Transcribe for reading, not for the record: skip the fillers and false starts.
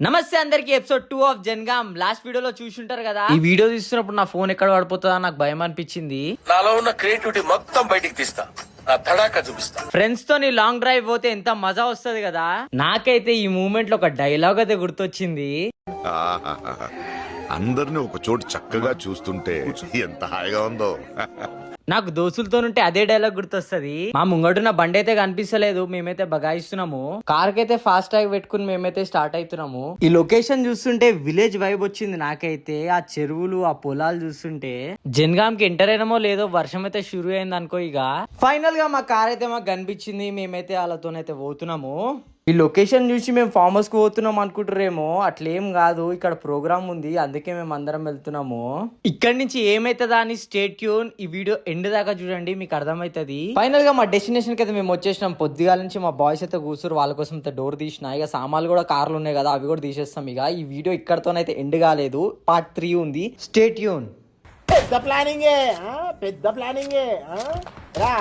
నమస్తే అందరికి episode 2 of Jangaon last వీడియోలో చూసుంటారు కదా. ఈ వీడియో తీస్తున్నప్పుడు నా ఫోన్ ఎక్కడ పడిపోతుందా నాకు భయం అనిపించింది. నాలో ఉన్న క్రియేటివిటీ మొత్తం బయటికి తీస్తా, నా తడాక చూపిస్తా. ఫ్రెండ్స్ తో లాంగ్ డ్రైవ్ పోతే ఎంత మజా వస్తది కదా. నాకైతే ఈ మూమెంట్ లో ఒక డైలాగ్ అయితే గుర్తొచ్చింది. అందరిని ఒక చోటు చక్కగా చూస్తుంటే ఎంత హాయిగా ఉందో. నాకు దోస్తులతోనుంటే అదే డైలాగ్ గుర్తొస్తది. మా ముంగడున్న బండి అయితే కనిపిస్తలేదు, మేమైతే బగాయిస్తున్నాము. కార్ కైతే ఫాస్ట్ ట్యాగ్ పెట్టుకుని మేమైతే స్టార్ట్ అవుతున్నాము. ఈ లొకేషన్ చూస్తుంటే విలేజ్ వైబ్ వచ్చింది నాకైతే. ఆ చెరువులు ఆ పొలాలు చూస్తుంటే జన్గామ్ కి ఎంటర్ అయినామో లేదో వర్షం అయితే షురు అయింది అనుకో. ఇక ఫైనల్ గా మా కార్ అయితే మాకు కనిపించింది. మేమైతే వాళ్ళతోనైతే పోతున్నాము. ఈ లొకేషన్ చూసి మేము ఫామ్ హౌస్ కు పోతున్నాం అనుకుంటారేమో, అట్లేం కాదు. ఇక్కడ ప్రోగ్రామ్ ఉంది, అందుకే మేము అందరం వెళ్తున్నాము. ఇక్కడ నుంచి ఏమైతుందా అని స్టే ట్యూన్. ఈ వీడియో ఎండ్ దాకా చూడండి, మీకు అర్థమైతుంది. ఫైనల్ గా మా డెస్టినేషన్ కి అయితే మేము వచ్చేసినాం. పొద్దుగాల నుంచి మా బాయ్స్ అయితే కూర్చురు, వాళ్ళ కోసం అయితే డోర్ తీసిన. ఇక సామాన్లు కూడా కార్లు ఉన్నాయి కదా, అవి కూడా తీసేస్తాం. ఇక ఈ వీడియో ఇక్కడతోనైతే ఎండ్ కాలేదు, పార్ట్ 3 ఉంది. Stay tune. పెద్ద ప్లానింగే రా.